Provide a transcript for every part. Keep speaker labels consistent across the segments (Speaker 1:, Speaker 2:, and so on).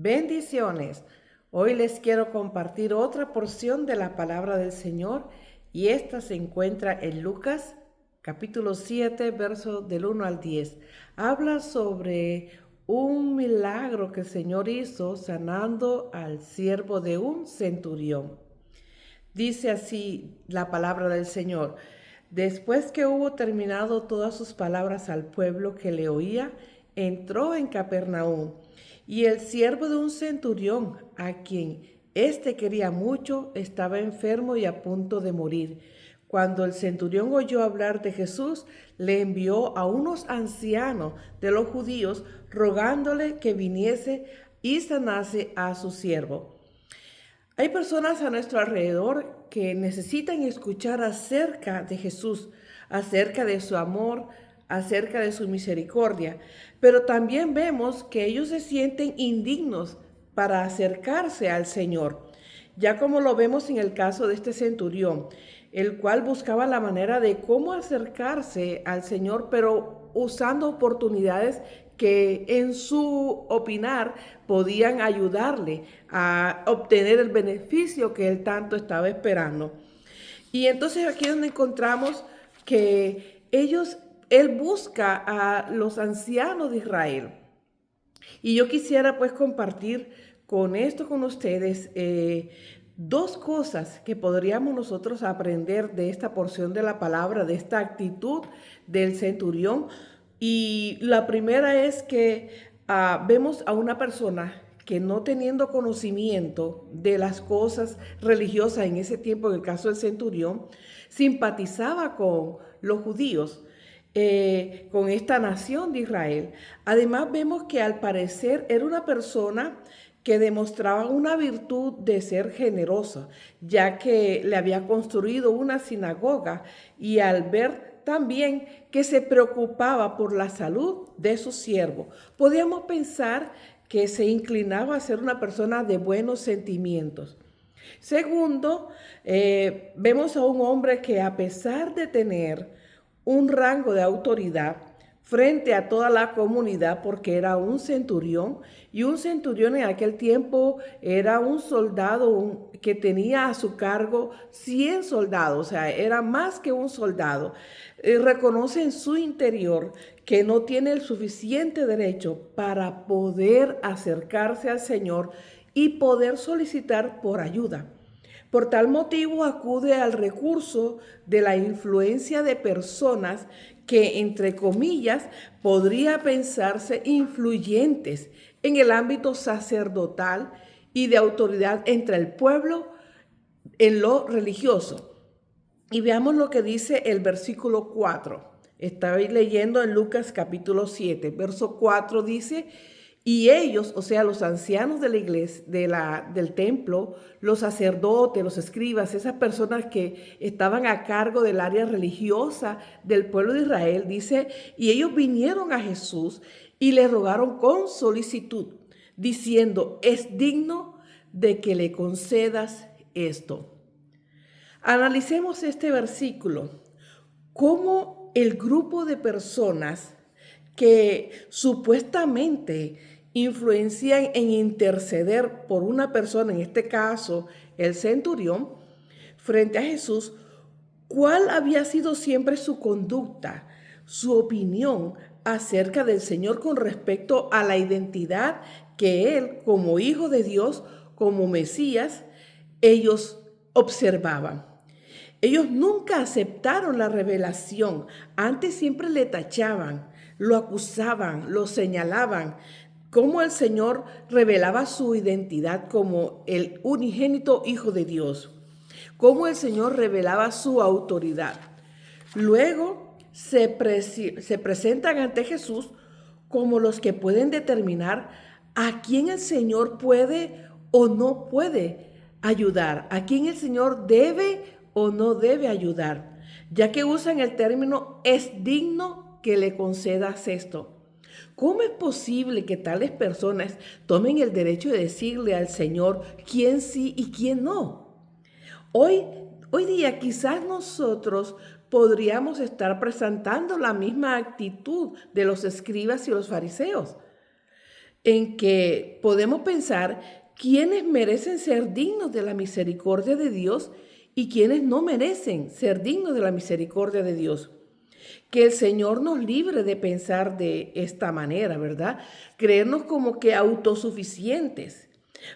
Speaker 1: Bendiciones. Hoy les quiero compartir otra porción de la palabra del Señor y esta se encuentra en Lucas capítulo 7, verso del 1 al 10. Habla sobre un milagro que el Señor hizo sanando al siervo de un centurión. Dice así la palabra del Señor. Después que hubo terminado todas sus palabras al pueblo que le oía, entró en Capernaum. Y el siervo de un centurión, a quien éste quería mucho, estaba enfermo y a punto de morir. Cuando el centurión oyó hablar de Jesús, le envió a unos ancianos de los judíos, rogándole que viniese y sanase a su siervo. Hay personas a nuestro alrededor que necesitan escuchar acerca de Jesús, acerca de su amor, acerca de su misericordia, pero también vemos que ellos se sienten indignos para acercarse al Señor, ya como lo vemos en el caso de este centurión, el cual buscaba la manera de cómo acercarse al Señor, pero usando oportunidades que en su opinar podían ayudarle a obtener el beneficio que él tanto estaba esperando. Y entonces aquí es donde encontramos que él busca a los ancianos de Israel. Y yo quisiera pues compartir con ustedes dos cosas que podríamos nosotros aprender de esta porción de la palabra, de esta actitud del centurión. Y la primera es que vemos a una persona que no teniendo conocimiento de las cosas religiosas en ese tiempo, en el caso del centurión, simpatizaba con los judíos, con esta nación de Israel. Además vemos que al parecer era una persona que demostraba una virtud de ser generosa, ya que le había construido una sinagoga y al ver también que se preocupaba por la salud de su siervo, podíamos pensar que se inclinaba a ser una persona de buenos sentimientos. Segundo, vemos a un hombre que a pesar de tener un rango de autoridad frente a toda la comunidad, porque era un centurión, y un centurión en aquel tiempo era un soldado que tenía a su cargo 100 soldados, o sea, era más que un soldado. Reconoce en su interior que no tiene el suficiente derecho para poder acercarse al Señor y poder solicitar por ayuda. Por tal motivo acude al recurso de la influencia de personas que, entre comillas, podría pensarse influyentes en el ámbito sacerdotal y de autoridad entre el pueblo en lo religioso. Y veamos lo que dice el versículo 4. Estaba leyendo en Lucas capítulo 7, verso 4 dice: y ellos, o sea, los ancianos de la iglesia, del templo, los sacerdotes, los escribas, esas personas que estaban a cargo del área religiosa del pueblo de Israel, dice, y ellos vinieron a Jesús y le rogaron con solicitud, diciendo: es digno de que le concedas esto. Analicemos este versículo. Cómo el grupo de personas que supuestamente influencian en interceder por una persona, en este caso el centurión, frente a Jesús, ¿cuál había sido siempre su conducta, su opinión acerca del Señor con respecto a la identidad que él, como hijo de Dios, como Mesías, ellos observaban? Ellos nunca aceptaron la revelación, antes siempre le tachaban, lo acusaban, lo señalaban, cómo el Señor revelaba su identidad como el unigénito Hijo de Dios, cómo el Señor revelaba su autoridad. Luego se presentan ante Jesús como los que pueden determinar a quién el Señor puede o no puede ayudar, a quién el Señor debe o no debe ayudar, ya que usan el término es digno que le concedas esto. ¿Cómo es posible que tales personas tomen el derecho de decirle al Señor quién sí y quién no? Hoy, hoy día quizás nosotros podríamos estar presentando la misma actitud de los escribas y los fariseos. en que podemos pensar quiénes merecen ser dignos de la misericordia de Dios y quiénes no merecen ser dignos de la misericordia de Dios. Que el Señor nos libre de pensar de esta manera, ¿verdad? Creernos como que autosuficientes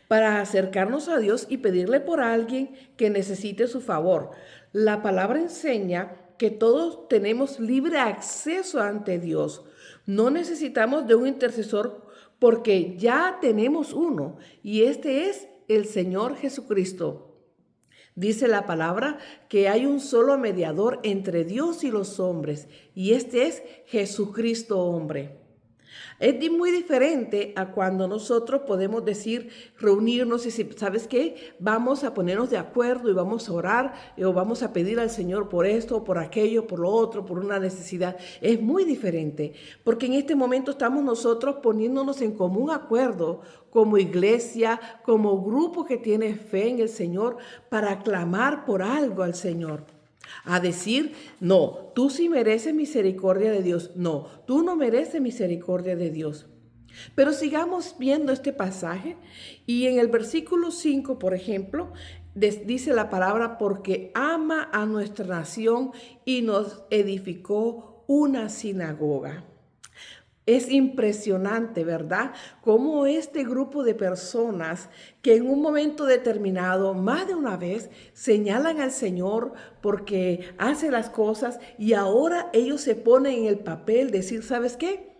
Speaker 1: para acercarnos a Dios y pedirle por alguien que necesite su favor. La palabra enseña que todos tenemos libre acceso ante Dios. No necesitamos de un intercesor porque ya tenemos uno y este es el Señor Jesucristo. Dice la palabra que hay un solo mediador entre Dios y los hombres, y este es Jesucristo hombre. Es muy diferente a cuando nosotros podemos decir, reunirnos y decir, ¿sabes qué? Vamos a ponernos de acuerdo y vamos a orar o vamos a pedir al Señor por esto, por aquello, por lo otro, por una necesidad. Es muy diferente, porque en este momento estamos nosotros poniéndonos en común acuerdo como iglesia, como grupo que tiene fe en el Señor para clamar por algo al Señor. A decir, no, tú sí mereces misericordia de Dios. No, tú no mereces misericordia de Dios. Pero sigamos viendo este pasaje y en el versículo 5, por ejemplo, dice la palabra, porque ama a nuestra nación y nos edificó una sinagoga. Es impresionante, ¿verdad? Cómo este grupo de personas que en un momento determinado, más de una vez, señalan al Señor porque hace las cosas y ahora ellos se ponen en el papel de decir, ¿sabes qué?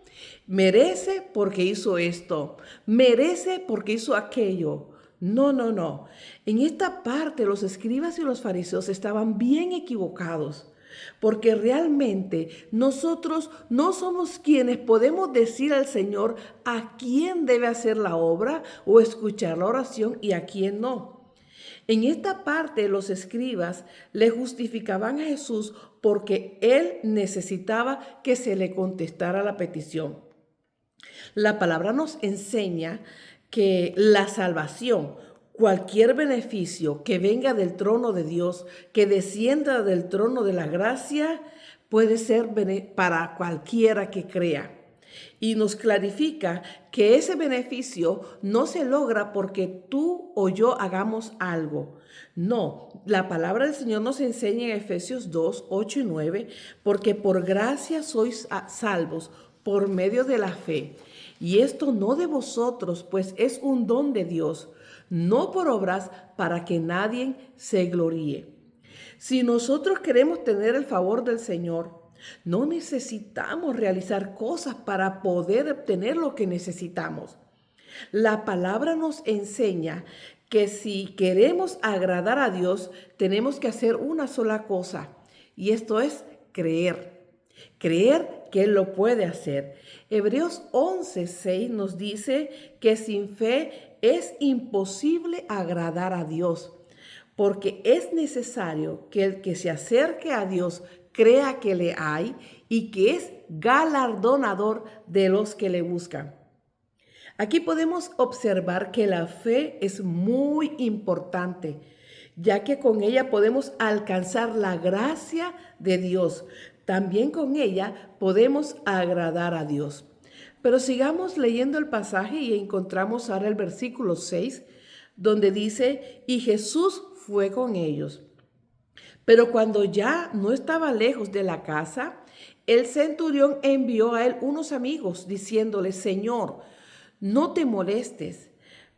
Speaker 1: Merece porque hizo esto, merece porque hizo aquello. No, no, no. En esta parte los escribas y los fariseos estaban bien equivocados. Porque realmente nosotros no somos quienes podemos decir al Señor a quién debe hacer la obra o escuchar la oración y a quién no. En esta parte los escribas le justificaban a Jesús porque él necesitaba que se le contestara la petición. La palabra nos enseña que la salvación, cualquier beneficio que venga del trono de Dios, que descienda del trono de la gracia, puede ser para cualquiera que crea. Y nos clarifica que ese beneficio no se logra porque tú o yo hagamos algo. No, la palabra del Señor nos enseña en Efesios 2, 8 y 9, porque por gracia sois salvos por medio de la fe. Y esto no de vosotros, pues es un don de Dios, no por obras para que nadie se gloríe. Si nosotros queremos tener el favor del Señor, no necesitamos realizar cosas para poder obtener lo que necesitamos. La palabra nos enseña que si queremos agradar a Dios, tenemos que hacer una sola cosa, y esto es creer. Creer que Él lo puede hacer. Hebreos 11:6 nos dice que sin fe es imposible agradar a Dios, porque es necesario que el que se acerque a Dios crea que le hay y que es galardonador de los que le buscan. Aquí podemos observar que la fe es muy importante, ya que con ella podemos alcanzar la gracia de Dios. También con ella podemos agradar a Dios. Pero sigamos leyendo el pasaje y encontramos ahora el versículo 6, donde dice, y Jesús fue con ellos. Pero cuando ya no estaba lejos de la casa, el centurión envió a él unos amigos, diciéndole, Señor, no te molestes,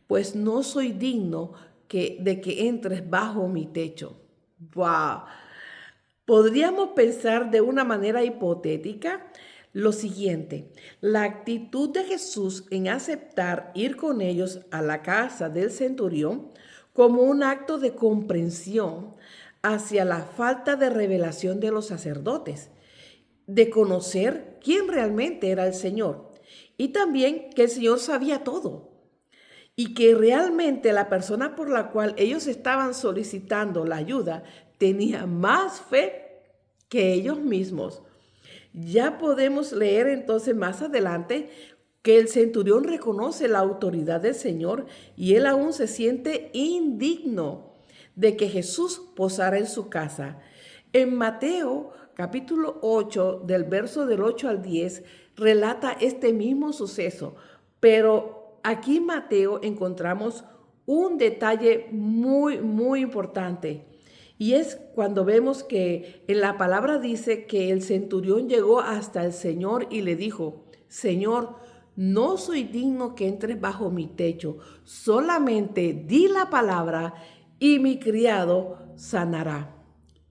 Speaker 1: pues no soy digno de que entres bajo mi techo. ¡Wow! Podríamos pensar de una manera hipotética lo siguiente: la actitud de Jesús en aceptar ir con ellos a la casa del centurión como un acto de comprensión hacia la falta de revelación de los sacerdotes, de conocer quién realmente era el Señor y también que el Señor sabía todo y que realmente la persona por la cual ellos estaban solicitando la ayuda tenía más fe que ellos mismos. Ya podemos leer entonces más adelante que el centurión reconoce la autoridad del Señor y él aún se siente indigno de que Jesús posara en su casa. En Mateo capítulo 8, del verso del 8 al 10, relata este mismo suceso, pero aquí en Mateo encontramos un detalle muy importante. Y es cuando vemos que en la palabra dice que el centurión llegó hasta el Señor y le dijo: Señor, no soy digno que entres bajo mi techo, solamente di la palabra y mi criado sanará.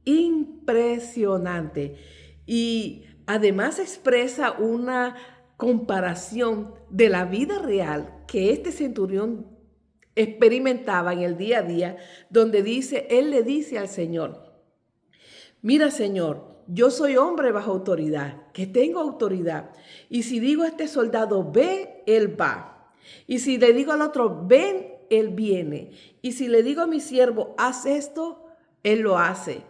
Speaker 1: Impresionante. Y además expresa una comparación de la vida real que este centurión experimentaba en el día a día, donde él le dice al Señor: mira, Señor, yo soy hombre bajo autoridad, que tengo autoridad. Y si digo a este soldado, ve, él va. Y si le digo al otro, ven, él viene. Y si le digo a mi siervo, haz esto, él lo hace.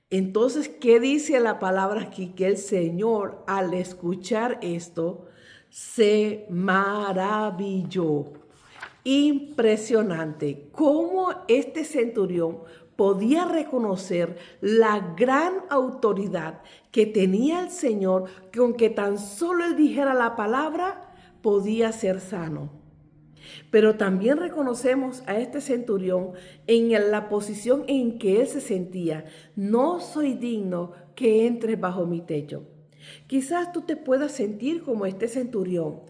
Speaker 1: Entonces, ¿qué dice la palabra aquí? Que el Señor, al escuchar esto, se maravilló. Impresionante cómo este centurión podía reconocer la gran autoridad que tenía el Señor, que aunque tan solo él dijera la palabra, podía ser sano. Pero también reconocemos a este centurión en la posición en que él se sentía. No soy digno que entres bajo mi techo. Quizás tú te puedas sentir como este centurión,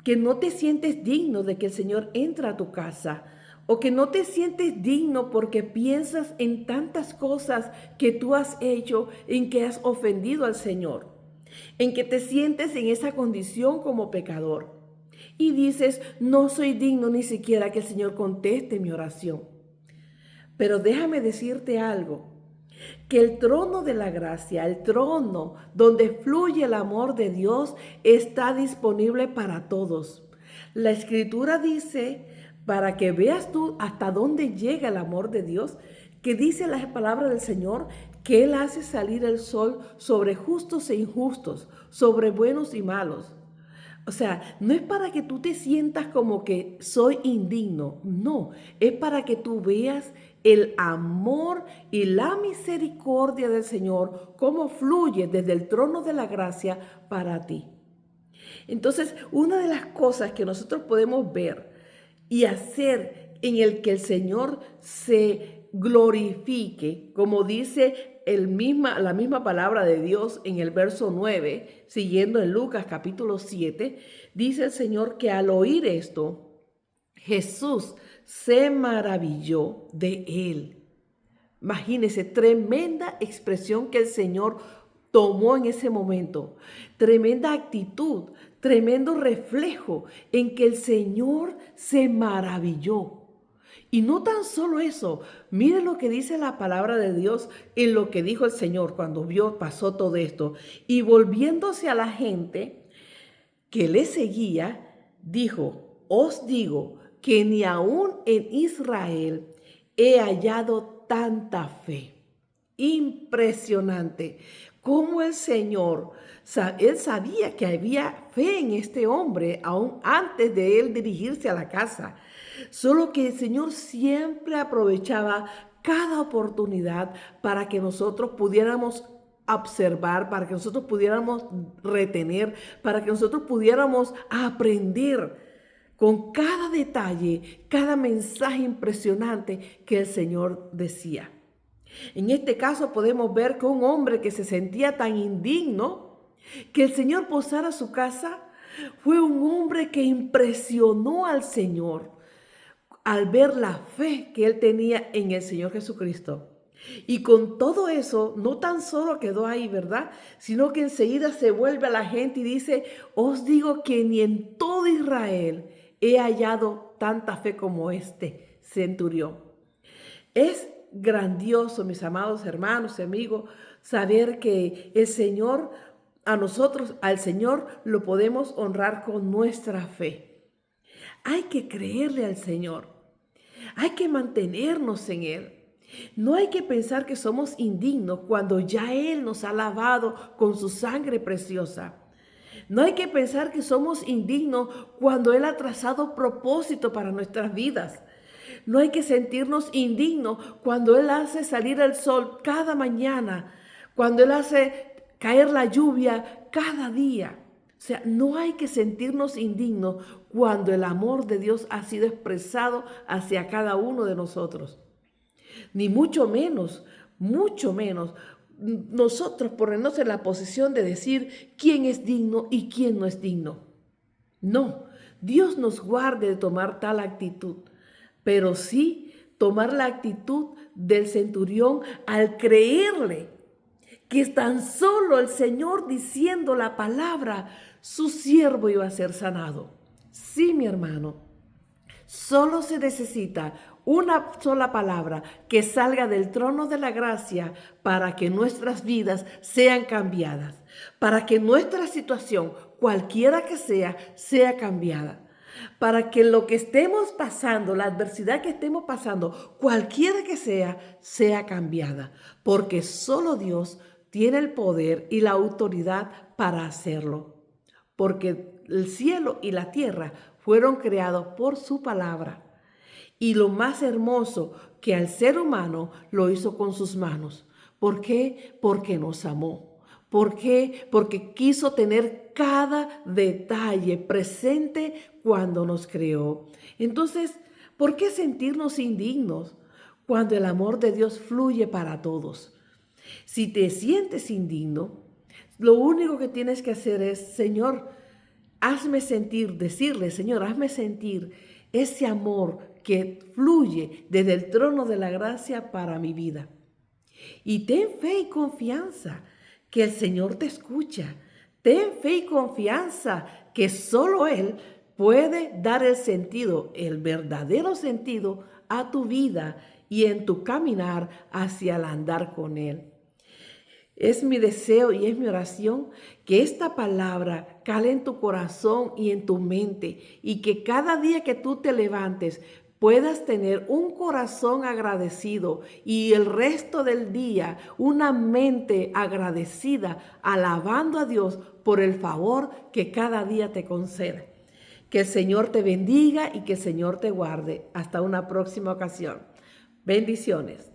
Speaker 1: que no te sientes digno de que el Señor entre a tu casa, o que no te sientes digno porque piensas en tantas cosas que tú has hecho en que has ofendido al Señor, en que te sientes en esa condición como pecador. Y dices, no soy digno ni siquiera que el Señor conteste mi oración. Pero déjame decirte algo, que el trono de la gracia, el trono donde fluye el amor de Dios, está disponible para todos. La Escritura dice, para que veas tú hasta dónde llega el amor de Dios, que dice la palabra del Señor, que Él hace salir el sol sobre justos e injustos, sobre buenos y malos. O sea, no es para que tú te sientas como que soy indigno, no, es para que tú veas el amor y la misericordia del Señor, cómo fluye desde el trono de la gracia para ti. Entonces, una de las cosas que nosotros podemos ver y hacer en el que el Señor se glorifique, como dice la misma palabra de Dios en el verso 9, siguiendo en Lucas capítulo 7, dice el Señor que al oír esto, Jesús se maravilló de él. Imagínense, tremenda expresión que el Señor tomó en ese momento, tremenda actitud, tremendo reflejo en que el Señor se maravilló. Y no tan solo eso, mire lo que dice la palabra de Dios en lo que dijo el Señor cuando pasó todo esto. Y volviéndose a la gente que le seguía, dijo: os digo que ni aún en Israel he hallado tanta fe. Impresionante. Cómo el Señor, él sabía que había fe en este hombre aún antes de él dirigirse a la casa. Solo que el Señor siempre aprovechaba cada oportunidad para que nosotros pudiéramos observar, para que nosotros pudiéramos retener, para que nosotros pudiéramos aprender con cada detalle, cada mensaje impresionante que el Señor decía. En este caso podemos ver que un hombre que se sentía tan indigno, que el Señor posara su casa, fue un hombre que impresionó al Señor al ver la fe que él tenía en el Señor Jesucristo. Y con todo eso, no tan solo quedó ahí, ¿verdad? Sino que enseguida se vuelve a la gente y dice: os digo que ni en todo Israel he hallado tanta fe como este centurión. Es grandioso, mis amados hermanos y amigos, saber que el Señor, al Señor lo podemos honrar con nuestra fe. Hay que creerle al Señor. Hay que mantenernos en Él. No hay que pensar que somos indignos cuando ya Él nos ha lavado con su sangre preciosa. No hay que pensar que somos indignos cuando Él ha trazado propósito para nuestras vidas. No hay que sentirnos indignos cuando Él hace salir el sol cada mañana, cuando Él hace caer la lluvia cada día. sea, no hay que sentirnos indignos cuando el amor de Dios ha sido expresado hacia cada uno de nosotros. Ni mucho menos nosotros ponernos en la posición de decir quién es digno y quién no es digno. No, Dios nos guarde de tomar tal actitud, pero sí tomar la actitud del centurión al creerle que tan solo el Señor diciendo la palabra, su siervo iba a ser sanado. Sí, mi hermano, solo se necesita una sola palabra que salga del trono de la gracia para que nuestras vidas sean cambiadas, para que nuestra situación, cualquiera que sea cambiada. Para que lo que estemos pasando, la adversidad que estemos pasando, cualquiera que sea cambiada. Porque solo Dios tiene el poder y la autoridad para hacerlo. Porque el cielo y la tierra fueron creados por su palabra. Y lo más hermoso, que al ser humano lo hizo con sus manos. ¿Por qué? Porque nos amó. ¿Por qué? Porque quiso tener cada detalle presente cuando nos creó. Entonces, ¿por qué sentirnos indignos cuando el amor de Dios fluye para todos? Si te sientes indigno, lo único que tienes que hacer es, Señor, hazme sentir, decirle, Señor, hazme sentir ese amor que fluye desde el trono de la gracia para mi vida. Y ten fe y confianza que el Señor te escucha. Ten fe y confianza que solo Él puede dar el sentido, el verdadero sentido a tu vida y en tu caminar hacia el andar con Él. Es mi deseo y es mi oración que esta palabra cale en tu corazón y en tu mente y que cada día que tú te levantes puedas tener un corazón agradecido y el resto del día una mente agradecida, alabando a Dios por el favor que cada día te concede. Que el Señor te bendiga y que el Señor te guarde. Hasta una próxima ocasión. Bendiciones.